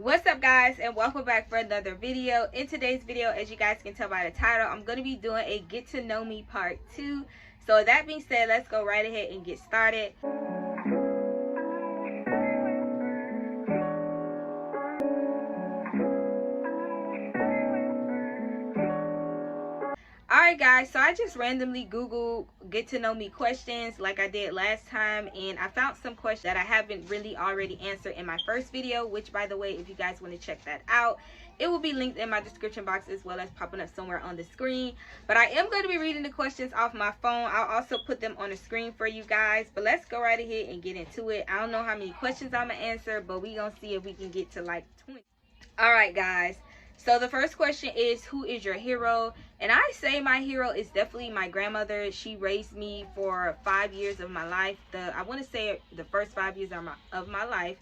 What's up, guys, and welcome back for another video. In today's video, as you guys can tell by the title, I'm going to be doing a get to know me part 2. So that being said, let's go right ahead and get started. Alright guys, so I just randomly Googled get to know me questions like I did last time, and I found some questions that I haven't really already answered in my first video, which, by the way, if you guys want to check that out, it will be linked in my description box as well as popping up somewhere on the screen. But I am going to be reading the questions off my phone. I'll also put them on the screen for you guys, but let's go right ahead and get into it. I don't know how many questions I'm going to answer, but we're going to see if we can get to like 20. Alright guys, so the first question is, who is your hero? And I say my hero is definitely my grandmother. She raised me for 5 years of my life. I want to say the first 5 years of my life.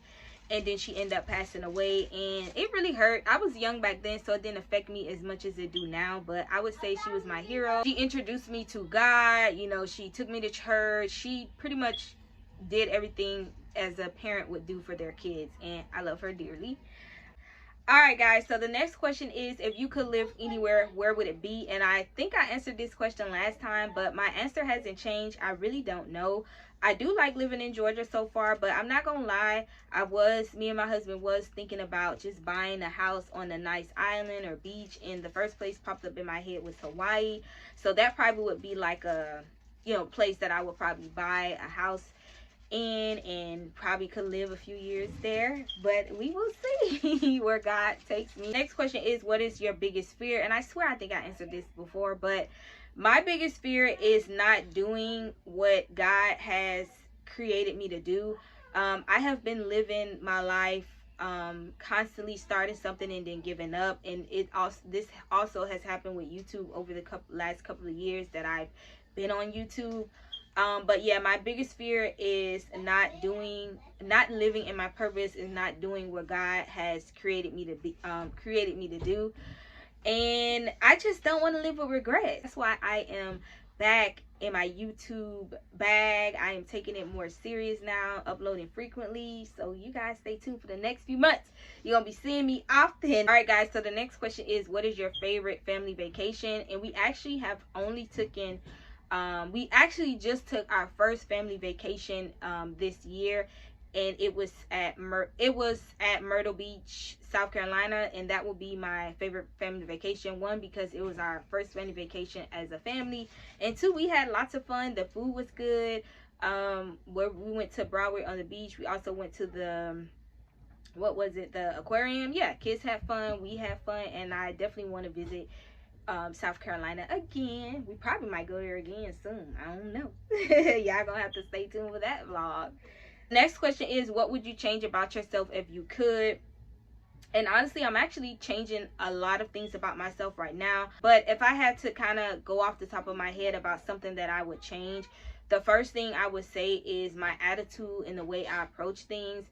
And then she ended up passing away, and it really hurt. I was young back then, so it didn't affect me as much as it do now. But I would say she was my hero. She introduced me to God. You know, she took me to church. She pretty much did everything as a parent would do for their kids. And I love her dearly. Alright guys, so the next question is, if you could live anywhere, where would it be? And I think I answered this question last time, but my answer hasn't changed. I really don't know. I do like living in Georgia so far, but I'm not gonna lie, me and my husband was thinking about just buying a house on a nice island or beach, and the first place popped up in my head was Hawaii. So that probably would be like a, place that I would probably buy a house in, and probably could live a few years there, but we will see where God takes me. Next question is, what is your biggest fear? And I swear I think I answered this before, but my biggest fear is not doing what God has created me to do. I have been living my life constantly starting something and then giving up, and this also has happened with YouTube over the last couple of years that I've been on YouTube. But yeah, my biggest fear is not living in my purpose, and not doing what God has created me to do. And I just don't want to live with regret. That's why I am back in my YouTube bag. I am taking it more serious now, uploading frequently. So you guys stay tuned for the next few months. You're going to be seeing me often. All right, guys. So the next question is, what is your favorite family vacation? And we actually have only taken... we actually just took our first family vacation this year, and it was at Myrtle Beach, South Carolina, and that will be my favorite family vacation. One, because it was our first family vacation as a family, and two, we had lots of fun. The food was good. Where we went to Broadway on the beach. We also went to the the aquarium. Yeah, kids had fun, we had fun, and I definitely want to visit South Carolina again. We probably might go there again soon. I don't know. Y'all gonna have to stay tuned for that vlog. Next question is, what would you change about yourself if you could? And honestly, I'm actually changing a lot of things about myself right now, but if I had to kind of go off the top of my head about something that I would change, the first thing I would say is my attitude and the way I approach things.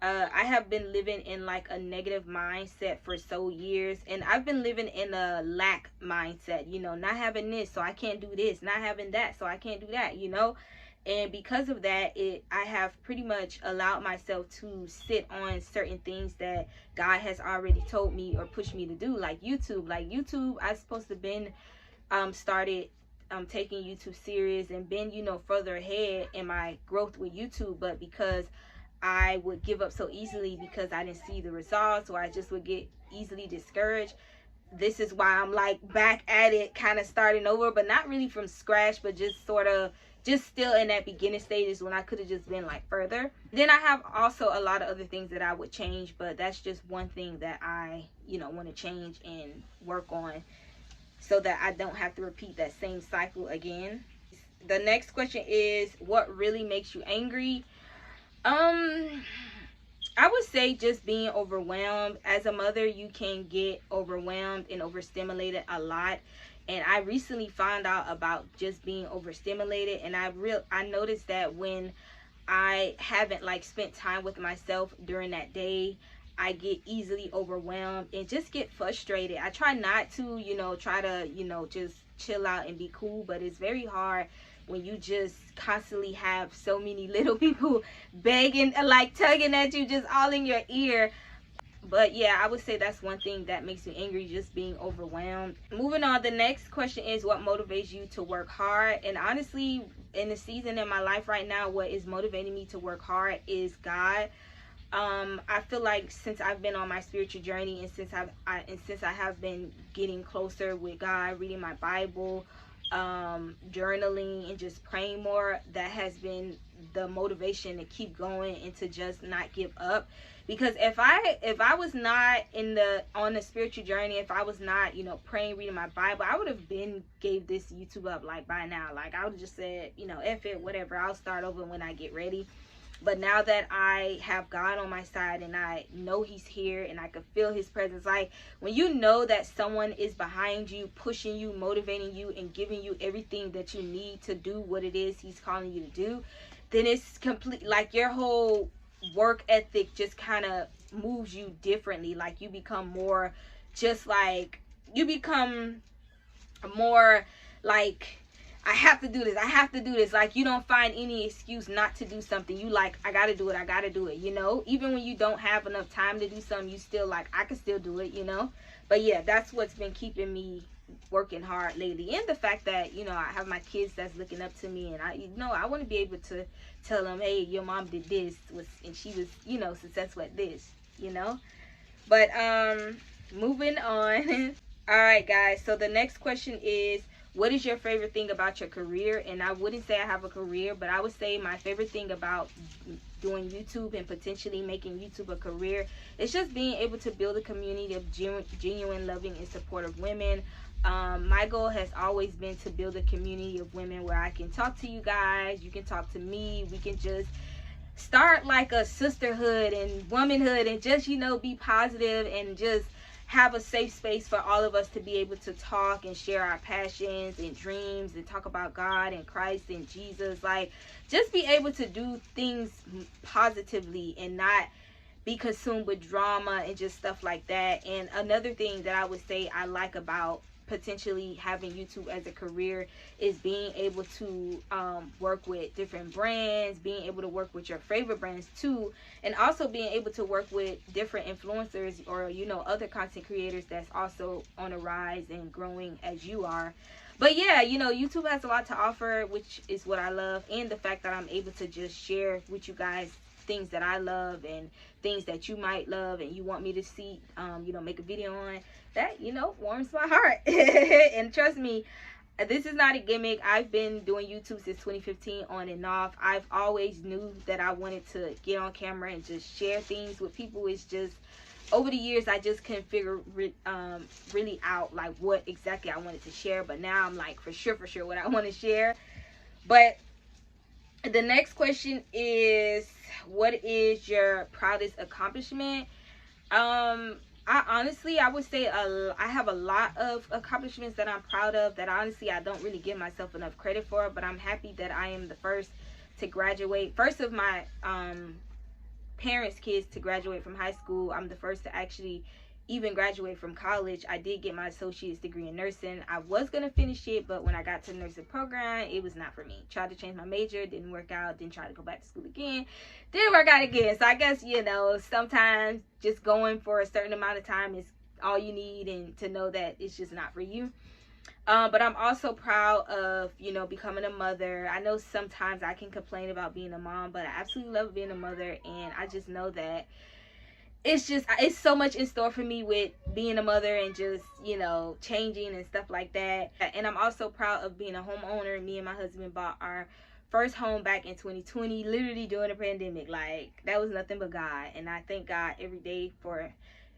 I have been living in like a negative mindset for so years, and I've been living in a lack mindset, not having this, so I can't do this, not having that, so I can't do that, and because of that, I have pretty much allowed myself to sit on certain things that God has already told me or pushed me to do, like YouTube. I supposed to been started taking YouTube serious and been further ahead in my growth with YouTube, but because I would give up so easily because I didn't see the results, or I just would get easily discouraged. This is why I'm like back at it, kind of starting over, but not really from scratch, but just still in that beginning stages when I could have just been like further. Then I have also a lot of other things that I would change, but that's just one thing that I want to change and work on so that I don't have to repeat that same cycle again. The next question is, what really makes you angry? I would say just being overwhelmed. As a mother, you can get overwhelmed and overstimulated a lot, and I recently found out about just being overstimulated, and I noticed that when I haven't spent time with myself during that day, I get easily overwhelmed and just get frustrated. I try not to, try to, just chill out and be cool, but it's very hard when you just constantly have so many little people begging, tugging at you, just all in your ear. But yeah, I would say that's one thing that makes me angry, just being overwhelmed. Moving on, the next question is, what motivates you to work hard? And honestly, in the season in my life right now, what is motivating me to work hard is God. I feel like since I've been on my spiritual journey, and since I have been getting closer with God, reading my Bible, journaling, and just praying more, that has been the motivation to keep going and to just not give up. Because if I was not on the spiritual journey, if I was not, praying, reading my Bible, I would have been gave this YouTube up like by now. Like, I would have just said, F it, whatever, I'll start over when I get ready. But now that I have God on my side, and I know he's here, and I can feel his presence, like when you know that someone is behind you, pushing you, motivating you, and giving you everything that you need to do what it is he's calling you to do, then it's complete, like your whole work ethic just kind of moves you differently. Like you become more like, I have to do this. Like, you don't find any excuse not to do something. You like, I gotta do it, even when you don't have enough time to do something, you still like, I can still do it, But yeah, that's what's been keeping me working hard lately. And the fact that, I have my kids that's looking up to me, and I want to be able to tell them, hey, your mom did this, and she was, successful at this, But moving on. All right, guys, so the next question is, what is your favorite thing about your career? And I wouldn't say I have a career, but I would say my favorite thing about doing YouTube and potentially making YouTube a career is just being able to build a community of genuine, loving, and supportive women. My goal has always been to build a community of women where I can talk to you guys, you can talk to me, we can just start like a sisterhood and womanhood, and just, be positive, and just have a safe space for all of us to be able to talk and share our passions and dreams, and talk about God and Christ and Jesus. Like, just be able to do things positively and not be consumed with drama and just stuff like that. And another thing that I would say I like about potentially having YouTube as a career is being able to work with different brands, being able to work with your favorite brands too, and also being able to work with different influencers or other content creators that's also on a rise and growing as you are. But yeah, YouTube has a lot to offer, which is what I love, and the fact that I'm able to just share with you guys things that I love and things that you might love and you want me to see, make a video on. That, warms my heart. And trust me, this is not a gimmick. I've been doing YouTube since 2015 on and off. I've always knew that I wanted to get on camera and just share things with people. It's just, over the years, I just couldn't figure really out like what exactly I wanted to share. But now I'm like, for sure what I want to share. But the next question is, what is your proudest accomplishment? I would say I have a lot of accomplishments that I'm proud of that honestly I don't really give myself enough credit for. But I'm happy that I am the first to graduate, first of my parents' kids to graduate from high school. I'm the first to actually even graduate from college. I did get my associate's degree in nursing. I was going to finish it, but when I got to the nursing program, it was not for me. Tried to change my major, didn't work out, then tried to go back to school again, didn't work out again. So I guess, sometimes just going for a certain amount of time is all you need, and to know that it's just not for you. But I'm also proud of, becoming a mother. I know sometimes I can complain about being a mom, but I absolutely love being a mother, and I just know that it's so much in store for me with being a mother and just, changing and stuff like that. And I'm also proud of being a homeowner. Me and my husband bought our first home back in 2020, literally during the pandemic. Like, that was nothing but God. And I thank God every day for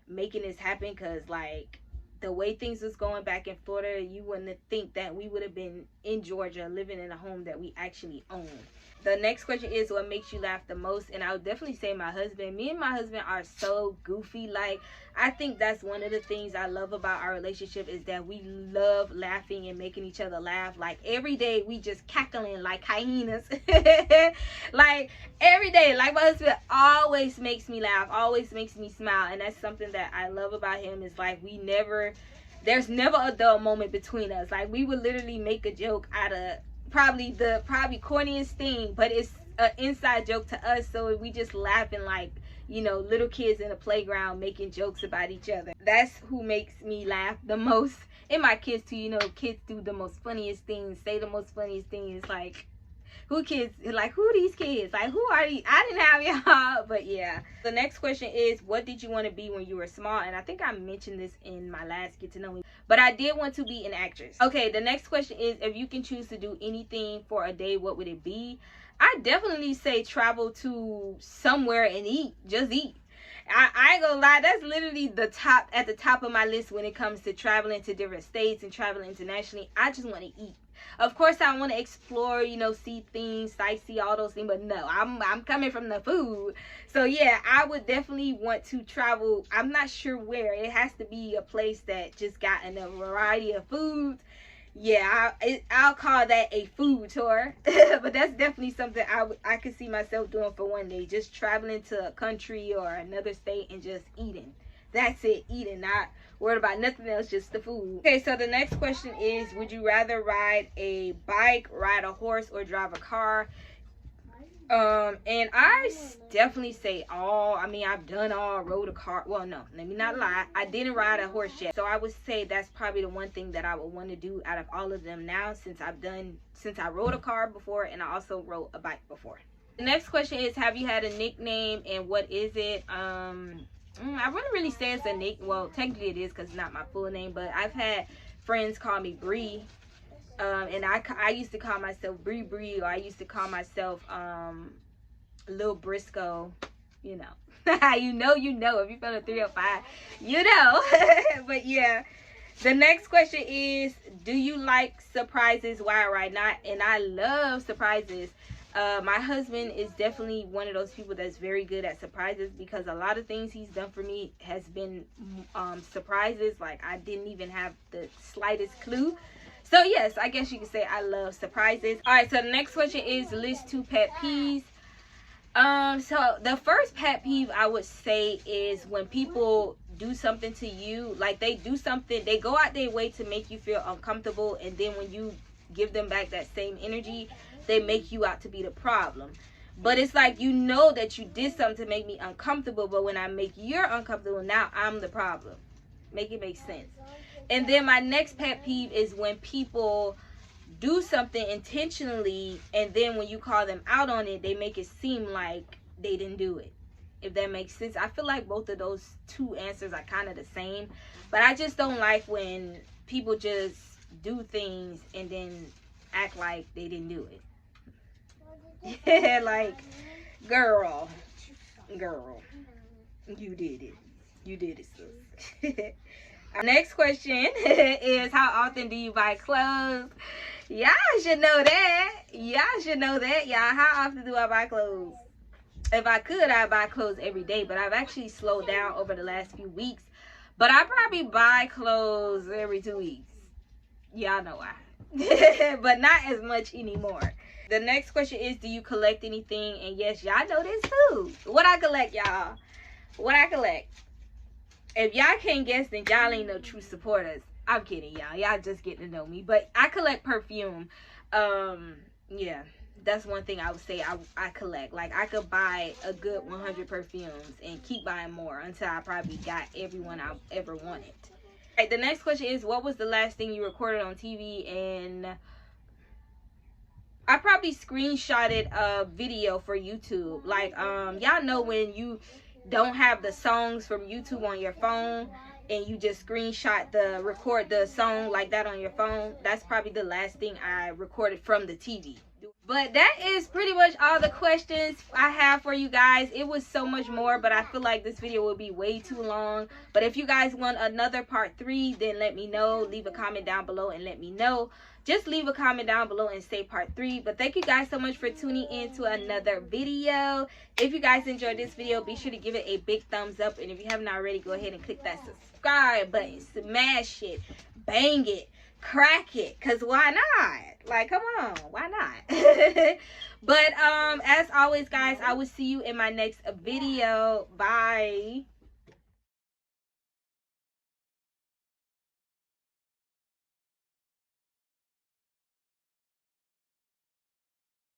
making this happen, because like the way things was going back in Florida, you wouldn't think that we would have been in Georgia living in a home that we actually own. The next question is, what makes you laugh the most? And I would definitely say my husband. Me and my husband are so goofy. Like, I think that's one of the things I love about our relationship, is that we love laughing and making each other laugh. Like, every day we just cackling like hyenas. Like, every day. Like, my husband always makes me laugh, always makes me smile. And that's something that I love about him, is like, there's never a dull moment between us. Like, we would literally make a joke out of probably corniest thing, but it's an inside joke to us, so we just laughing like, you know, little kids in a playground making jokes about each other. That's who makes me laugh the most. And my kids too, you know, kids do the most funniest things, say the most funniest things. Like, who are these kids? Like, who are these? I didn't have y'all. But yeah, the next question is, what did you want to be when you were small? And I think I mentioned this in my last Get to Know Me, but I did want to be an actress. Okay, the next question is, if you can choose to do anything for a day, what would it be? I definitely say travel to somewhere and eat. Just eat. I ain't gonna lie, that's literally at the top of my list when it comes to traveling to different states and traveling internationally. I just want to eat. Of course, I want to explore, you know, see things, sightsee, all those things. But no, I'm coming from the food. So yeah, I would definitely want to travel. I'm not sure where. It has to be a place that just got a variety of foods. Yeah, I'll call that a food tour. But that's definitely something I could see myself doing for one day. Just traveling to a country or another state and just eating. That's it, eating, not worried about nothing else, just the food. Okay, so the next question is, would you rather ride a bike, ride a horse, or drive a car? And I definitely say all. I mean, I've done all, rode a car. Well, no, let me not lie. I didn't ride a horse yet. So I would say that's probably the one thing that I would want to do out of all of them now, since I rode a car before and I also rode a bike before. The next question is, have you had a nickname and what is it? I wouldn't really say it's a nick. Well, technically it is because it's not my full name, but I've had friends call me Bria. And I used to call myself Bria, or I used to call myself Lil Briscoe, you know. you know, if you feel a 305, you know. But yeah, the next question is, do you like surprises? Why or why not? And I love surprises. My husband is definitely one of those people that's very good at surprises, because a lot of things he's done for me has been surprises. Like, I didn't even have the slightest clue. So yes, I guess you could say I love surprises. All right, so the next question is, list 2 pet peeves. So the first pet peeve I would say is when people do something to you, like they do something, they go out their way to make you feel uncomfortable, and then when you give them back that same energy, they make you out to be the problem. But it's like, you know that you did something to make me uncomfortable, but when I make you uncomfortable, now I'm the problem. Make it make sense. And then my next pet peeve is when people do something intentionally, and then when you call them out on it, they make it seem like they didn't do it. If that makes sense. I feel like both of those 2 answers are kind of the same, but I just don't like when people just do things and then act like they didn't do it. Like, girl, you did it, sis. Next question is, how often do you buy clothes? Y'all should know that. Y'all, how often do I buy clothes? If I could, I'd buy clothes every day, but I've actually slowed down over the last few weeks. But I probably buy clothes every 2 weeks. Y'all know why. But not as much anymore. The next question is, do you collect anything? And yes, y'all know this too. What I collect, y'all? What I collect? If y'all can't guess, then y'all ain't no true supporters. I'm kidding, y'all. Y'all just getting to know me. But I collect perfume. Yeah, that's one thing I would say I collect. Like, I could buy a good 100 perfumes and keep buying more until I probably got everyone I ever wanted. All right, the next question is, what was the last thing you recorded on TV? And I probably screenshotted a video for YouTube. Like, y'all know when you don't have the songs from YouTube on your phone and you just record the song like that on your phone. That's probably the last thing I recorded from the TV. But that is pretty much all the questions I have for you guys. It was so much more, but I feel like this video will be way too long. But if you guys want another part 3, then let me know. Leave a comment down below and let me know. Just leave a comment down below and say part 3. But thank you guys so much for tuning in to another video. If you guys enjoyed this video, be sure to give it a big thumbs up. And if you haven't already, go ahead and click that subscribe button. Smash it. Bang it. Crack it. Because why not? Like, come on. Why not? But as always, guys, I will see you in my next video. Bye.